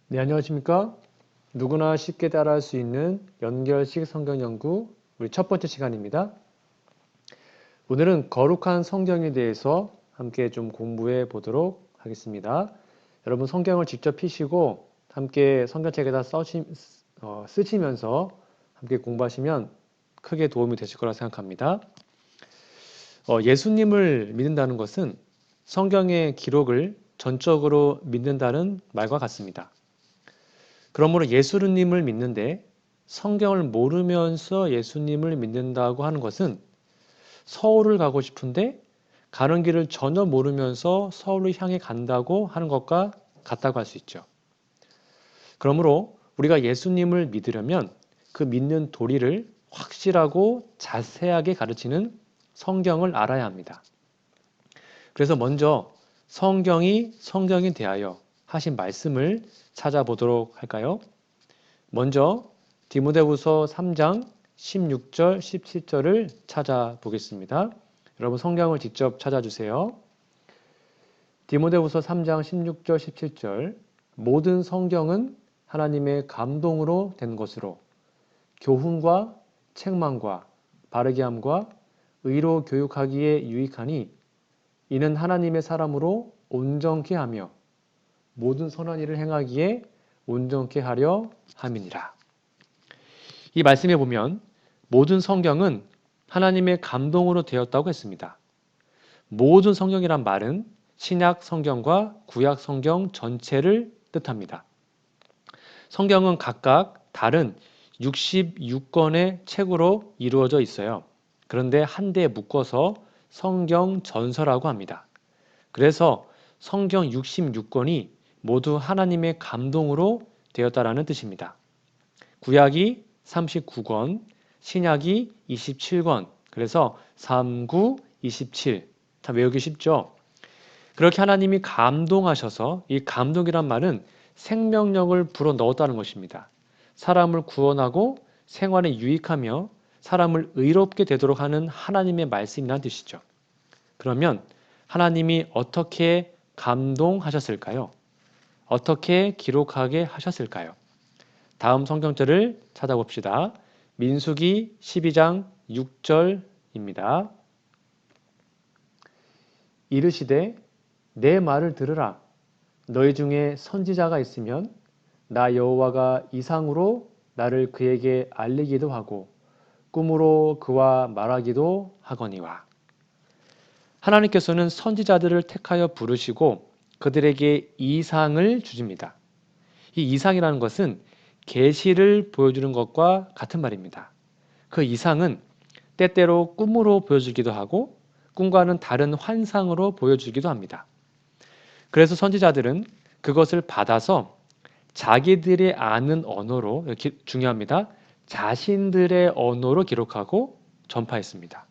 네, 안녕하십니까? 누구나 쉽게 따라할 수 있는 연결식 성경 연구 우리 첫 번째 시간입니다. 오늘은 거룩한 성경에 대해서 함께 좀 공부해 보도록 하겠습니다. 여러분 성경을 직접 피시고 함께 성경책에다 쓰시면서 함께 공부하시면 크게 도움이 되실 거라 생각합니다. 예수님을 믿는다는 것은 성경의 기록을 전적으로 믿는다는 말과 같습니다. 그러므로 예수님을 믿는데 성경을 모르면서 예수님을 믿는다고 하는 것은 서울을 가고 싶은데 가는 길을 전혀 모르면서 서울을 향해 간다고 하는 것과 같다고 할 수 있죠. 그러므로 우리가 예수님을 믿으려면 그 믿는 도리를 확실하고 자세하게 가르치는 성경을 알아야 합니다. 그래서 먼저 성경에 대하여 하신 말씀을 찾아보도록 할까요? 먼저 디모데후서 3장 16절, 17절을 찾아보겠습니다. 여러분 성경을 직접 찾아주세요. 디모데후서 3장 16절, 17절 모든 성경은 하나님의 감동으로 된 것으로 교훈과 책망과 바르게 함과 의로 교육하기에 유익하니 이는 하나님의 사람으로 온전케 하며 모든 선한 일을 행하기에 온전케 하려 함이니라. 이 말씀에 보면 모든 성경은 하나님의 감동으로 되었다고 했습니다. 모든 성경이란 말은 신약 성경과 구약 성경 전체를 뜻합니다. 성경은 각각 다른 66권의 책으로 이루어져 있어요. 그런데 한데 묶어서 성경 전서라고 합니다. 그래서 성경 66권이 모두 하나님의 감동으로 되었다라는 뜻입니다. 구약이 39권, 신약이 27권, 그래서 39, 27. 다 외우기 쉽죠? 그렇게 하나님이 감동하셔서 이 감동이란 말은 생명력을 불어넣었다는 것입니다. 사람을 구원하고 생활에 유익하며 사람을 의롭게 되도록 하는 하나님의 말씀이라는 뜻이죠. 그러면 하나님이 어떻게 감동하셨을까요? 어떻게 기록하게 하셨을까요? 다음 성경절을 찾아봅시다. 민수기 12장 6절입니다. 이르시되 내 말을 들으라. 너희 중에 선지자가 있으면 나 여호와가 이상으로 나를 그에게 알리기도 하고 꿈으로 그와 말하기도 하거니와. 하나님께서는 선지자들을 택하여 부르시고 그들에게 이상을 주십니다. 이 이상이라는 것은 계시를 보여주는 것과 같은 말입니다. 그 이상은 때때로 꿈으로 보여주기도 하고 꿈과는 다른 환상으로 보여주기도 합니다. 그래서 선지자들은 그것을 받아서 자기들이 아는 언어로, 중요합니다. 자신들의 언어로 기록하고 전파했습니다.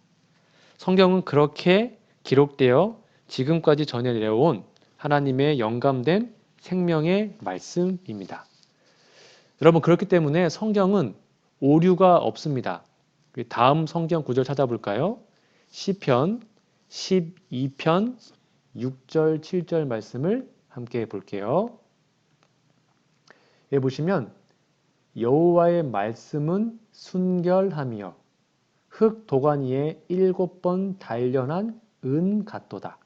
성경은 그렇게 기록되어 지금까지 전해 내려온 하나님의 영감된 생명의 말씀입니다. 여러분 그렇기 때문에 성경은 오류가 없습니다. 다음 성경 구절 찾아볼까요? 시편 12편 6절 7절 말씀을 함께 볼게요. 여기 보시면 여호와의 말씀은 순결하며 흙 도가니에 7번 단련한 은 같도다.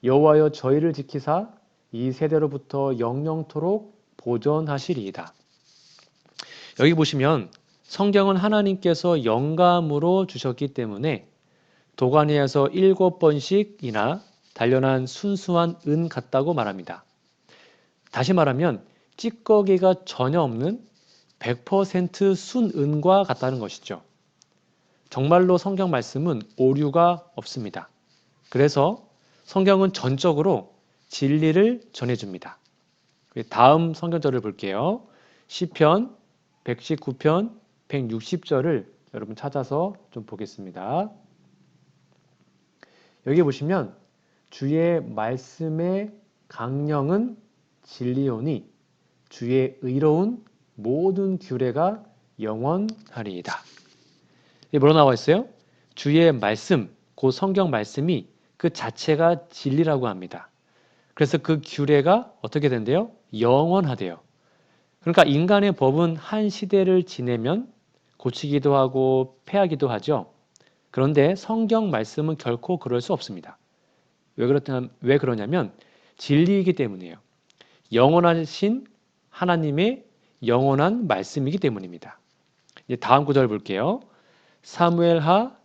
여호와여 저희를 지키사 이 세대로부터 영영토록 보존하시리이다. 여기 보시면 성경은 하나님께서 영감으로 주셨기 때문에 도가니에서 7번씩이나 단련한 순수한 은 같다고 말합니다. 다시 말하면 찌꺼기가 전혀 없는 100% 순은과 같다는 것이죠. 정말로 성경 말씀은 오류가 없습니다. 그래서 성경은 전적으로 진리를 전해줍니다. 다음 성경절을 볼게요. 시편 119편 160절을 여러분 찾아서 좀 보겠습니다. 여기 보시면 주의 말씀의 강령은 진리오니 주의 의로운 모든 규례가 영원하리이다. 이게 뭐로 나와 있어요? 주의 말씀, 그 성경 말씀이 그 자체가 진리라고 합니다. 그래서 그 규례가 어떻게 된대요? 영원하대요. 그러니까 인간의 법은 한 시대를 지내면 고치기도 하고 폐하기도 하죠. 그런데 성경 말씀은 결코 그럴 수 없습니다. 왜 그러냐면 진리이기 때문이에요. 영원하신 하나님의 영원한 말씀이기 때문입니다. 이제 다음 구절 볼게요. 사무엘하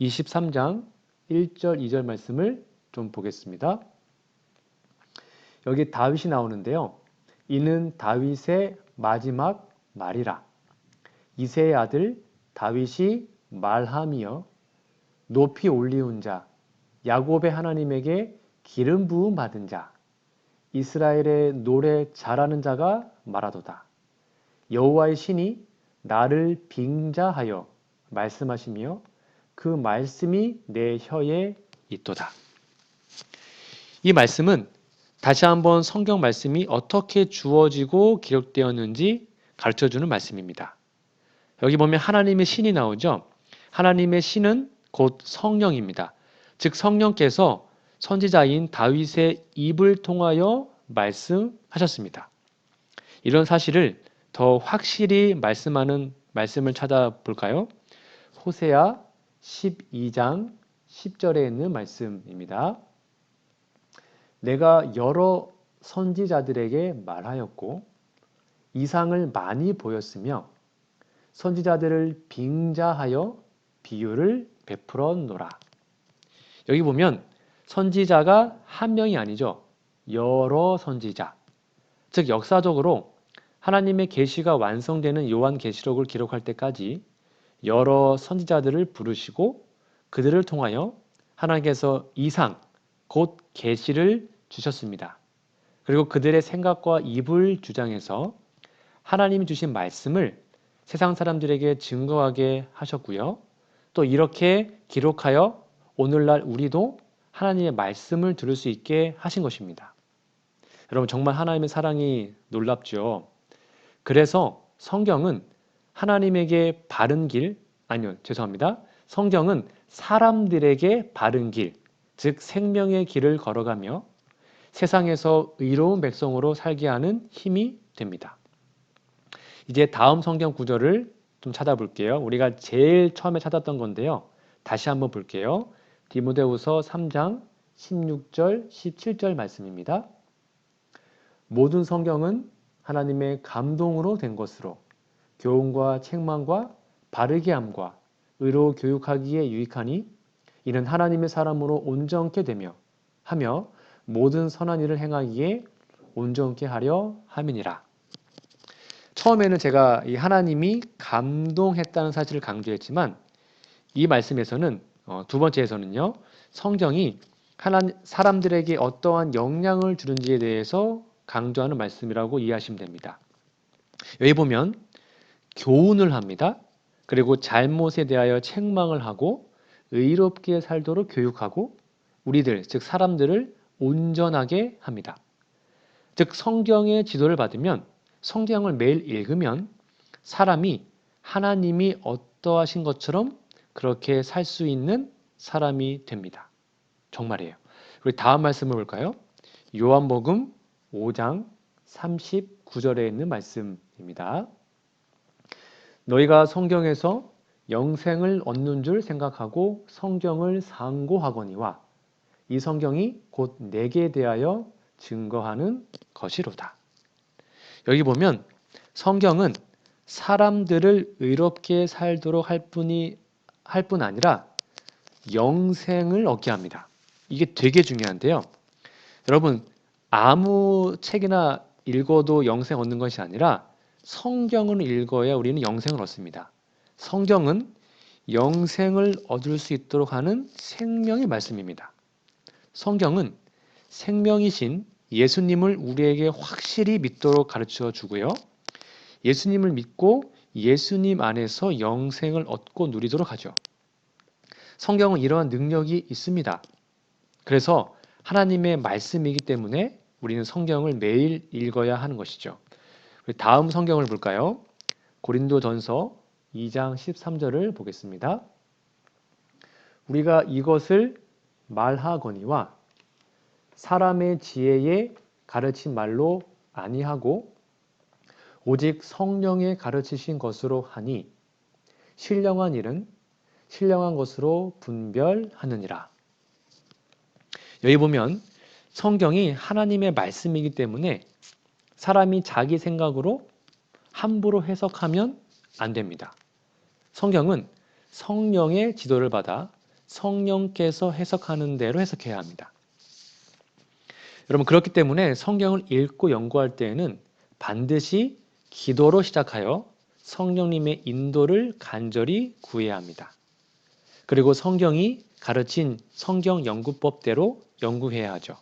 23장 1절 2절 말씀을 좀 보겠습니다. 여기 다윗이 나오는데요. 이는 다윗의 마지막 말이라. 이새의 아들 다윗이 말하며 높이 올리운 자 야곱의 하나님에게 기름 부음 받은 자 이스라엘의 노래 잘하는 자가 말하도다. 여호와의 신이 나를 빙자하여 말씀하시며 그 말씀이 내 혀에 있도다. 이 말씀은 다시 한번 성경 말씀이 어떻게 주어지고 기록되었는지 가르쳐주는 말씀입니다. 여기 보면 하나님의 신이 나오죠. 하나님의 신은 곧 성령입니다. 즉 성령께서 선지자인 다윗의 입을 통하여 말씀하셨습니다. 이런 사실을 더 확실히 말씀하는 말씀을 찾아볼까요? 호세아 12장 10절에 있는 말씀입니다. 내가 여러 선지자들에게 말하였고 이상을 많이 보였으며 선지자들을 빙자하여 비유를 베풀었노라. 여기 보면 선지자가 한 명이 아니죠. 여러 선지자. 즉 역사적으로 하나님의 계시가 완성되는 요한계시록을 기록할 때까지 여러 선지자들을 부르시고 그들을 통하여 하나님께서 이상, 곧 계시를 주셨습니다. 그리고 그들의 생각과 입을 주장해서 하나님이 주신 말씀을 세상 사람들에게 증거하게 하셨고요. 또 이렇게 기록하여 오늘날 우리도 하나님의 말씀을 들을 수 있게 하신 것입니다. 여러분 정말 하나님의 사랑이 놀랍죠. 그래서 성경은 하나님에게 바른 길, 성경은 사람들에게 바른 길, 즉 생명의 길을 걸어가며 세상에서 의로운 백성으로 살게 하는 힘이 됩니다. 이제 다음 성경 구절을 좀 찾아볼게요. 우리가 제일 처음에 찾았던 건데요. 다시 한번 볼게요. 디모데후서 3장 16절, 17절 말씀입니다. 모든 성경은 하나님의 감동으로 된 것으로 교훈과 책망과 바르게 함과 의로 교육하기에 유익하니 이는 하나님의 사람으로 온전케 되며 하며 모든 선한 일을 행하기에 온전케 하려 함이니라. 처음에는 제가 이 하나님이 감동했다는 사실을 강조했지만 이 말씀에서는 두 번째에서는요. 성경이 사람들에게 어떠한 영향을 주는지에 대해서 강조하는 말씀이라고 이해하시면 됩니다. 여기 보면 교훈을 합니다. 그리고 잘못에 대하여 책망을 하고 의롭게 살도록 교육하고 우리들, 즉 사람들을 온전하게 합니다. 즉 성경의 지도를 받으면 성경을 매일 읽으면 사람이 하나님이 어떠하신 것처럼 그렇게 살 수 있는 사람이 됩니다. 정말이에요. 우리 다음 말씀을 볼까요? 요한복음 5장 39절에 있는 말씀입니다. 너희가 성경에서 영생을 얻는 줄 생각하고 성경을 상고하거니와 이 성경이 곧 내게 대하여 증거하는 것이로다. 여기 보면 성경은 사람들을 의롭게 살도록 할 뿐 아니라 영생을 얻게 합니다. 이게 되게 중요한데요. 여러분 아무 책이나 읽어도 영생 얻는 것이 아니라 성경을 읽어야 우리는 영생을 얻습니다. 성경은 영생을 얻을 수 있도록 하는 생명의 말씀입니다. 성경은 생명이신 예수님을 우리에게 확실히 믿도록 가르쳐 주고요. 예수님을 믿고 예수님 안에서 영생을 얻고 누리도록 하죠. 성경은 이러한 능력이 있습니다. 그래서 하나님의 말씀이기 때문에 우리는 성경을 매일 읽어야 하는 것이죠. 다음 성경을 볼까요? 고린도전서 2장 13절을 보겠습니다. 우리가 이것을 말하거니와 사람의 지혜에 가르친 말로 아니하고 오직 성령의 가르치신 것으로 하니 신령한 일은 신령한 것으로 분별하느니라. 여기 보면 성경이 하나님의 말씀이기 때문에 사람이 자기 생각으로 함부로 해석하면 안 됩니다. 성경은 성령의 지도를 받아 성령께서 해석하는 대로 해석해야 합니다. 여러분, 그렇기 때문에 성경을 읽고 연구할 때에는 반드시 기도로 시작하여 성령님의 인도를 간절히 구해야 합니다. 그리고 성경이 가르친 성경 연구법대로 연구해야 하죠.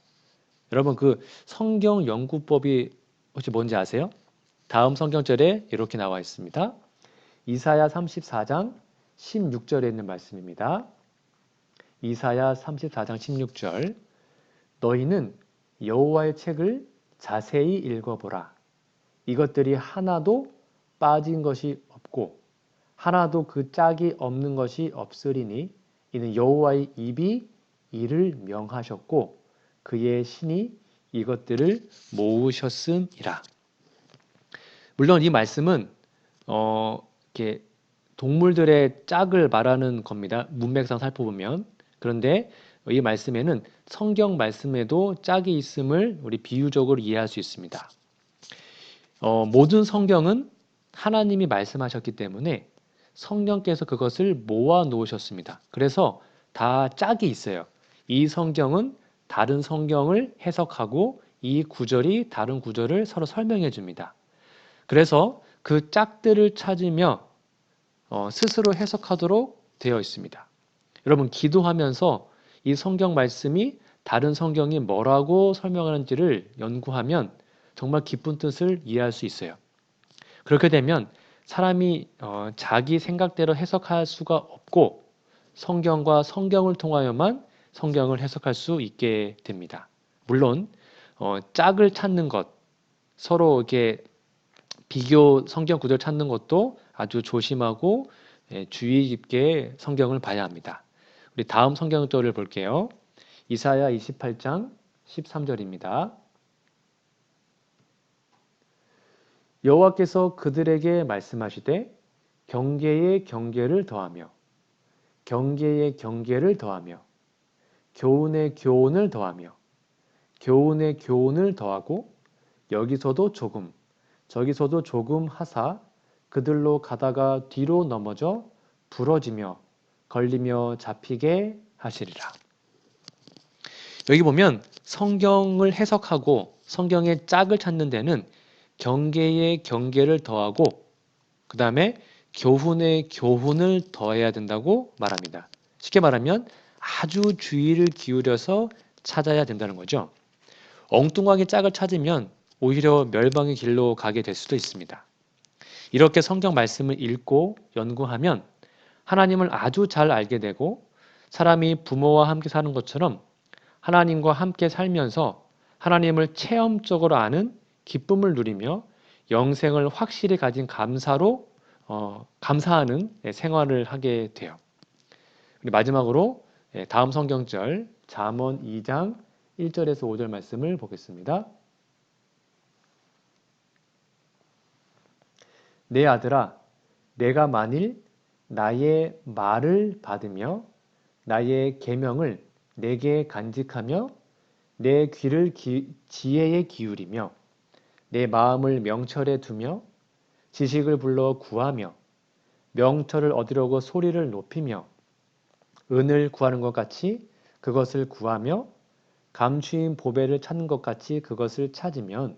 여러분, 그 성경 연구법이 혹시 뭔지 아세요? 다음 성경절에 이렇게 나와 있습니다. 이사야 34장 16절에 있는 말씀입니다. 이사야 34장 16절. 너희는 여호와의 책을 자세히 읽어보라. 이것들이 하나도 빠진 것이 없고 하나도 그 짝이 없는 것이 없으리니 이는 여호와의 입이 이를 명하셨고 그의 신이 이것들을 모으셨음이라. 물론 이 말씀은 이렇게 동물들의 짝을 말하는 겁니다. 문맥상 살펴보면. 그런데 이 말씀에는 성경 말씀에도 짝이 있음을 우리 비유적으로 이해할 수 있습니다. 모든 성경은 하나님이 말씀하셨기 때문에 성령께서 그것을 모아 놓으셨습니다. 그래서 다 짝이 있어요. 이 성경은 다른 성경을 해석하고 이 구절이 다른 구절을 서로 설명해 줍니다. 그래서 그 짝들을 찾으며 스스로 해석하도록 되어 있습니다. 여러분, 기도하면서 이 성경 말씀이 다른 성경이 뭐라고 설명하는지를 연구하면 정말 깊은 뜻을 이해할 수 있어요. 그렇게 되면 사람이 자기 생각대로 해석할 수가 없고 성경과 성경을 통하여만 성경을 해석할 수 있게 됩니다. 물론 짝을 찾는 것, 서로 이렇게 비교 성경 구절 찾는 것도 아주 조심하고 주의 깊게 성경을 봐야 합니다. 우리 다음 성경절을 볼게요. 이사야 28장 13절입니다. 여호와께서 그들에게 말씀하시되 경계에 경계를 더하며 경계에 경계를 더하며 교훈에 교훈을 더하며 교훈에 교훈을 더하고 여기서도 조금 저기서도 조금 하사 그들로 가다가 뒤로 넘어져 부러지며 걸리며 잡히게 하시리라. 여기 보면 성경을 해석하고 성경의 짝을 찾는 데는 경계에 경계를 더하고 그 다음에 교훈에 교훈을 더해야 된다고 말합니다. 쉽게 말하면 아주 주의를 기울여서 찾아야 된다는 거죠. 엉뚱하게 짝을 찾으면 오히려 멸망의 길로 가게 될 수도 있습니다. 이렇게 성경 말씀을 읽고 연구하면 하나님을 아주 잘 알게 되고 사람이 부모와 함께 사는 것처럼 하나님과 함께 살면서 하나님을 체험적으로 아는 기쁨을 누리며 영생을 확실히 가진 감사로 감사하는 생활을 하게 돼요. 그리고 마지막으로 다음 성경절 잠언 2장 1절에서 5절 말씀을 보겠습니다. 내 아들아, 내가 만일 나의 말을 받으며 나의 계명을 내게 간직하며 내 귀를 지혜에 기울이며 내 마음을 명철에 두며 지식을 불러 구하며 명철을 얻으려고 소리를 높이며 은을 구하는 것 같이 그것을 구하며 감추인 보배를 찾는 것 같이 그것을 찾으면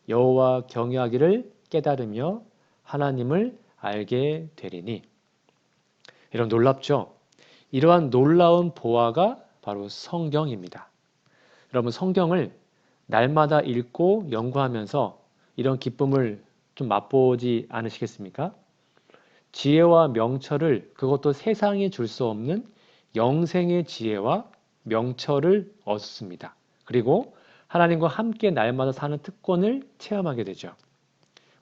여호와 경외하기를 깨달으며 하나님을 알게 되리니. 이런 놀랍죠? 이러한 놀라운 보화가 바로 성경입니다. 여러분, 성경을 날마다 읽고 연구하면서 이런 기쁨을 좀 맛보지 않으시겠습니까? 지혜와 명철을, 그것도 세상이 줄 수 없는 영생의 지혜와 명철을 얻습니다. 그리고 하나님과 함께 날마다 사는 특권을 체험하게 되죠.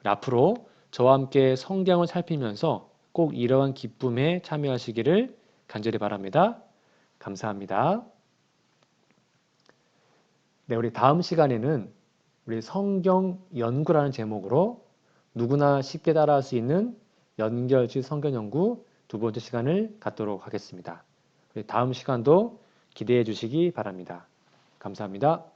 앞으로 저와 함께 성경을 살피면서 꼭 이러한 기쁨에 참여하시기를 간절히 바랍니다. 감사합니다. 네, 우리 다음 시간에는 우리 성경 연구라는 제목으로 누구나 쉽게 따라할 수 있는 연결식 성경 연구 두 번째 시간을 갖도록 하겠습니다. 우리 다음 시간도 기대해 주시기 바랍니다. 감사합니다.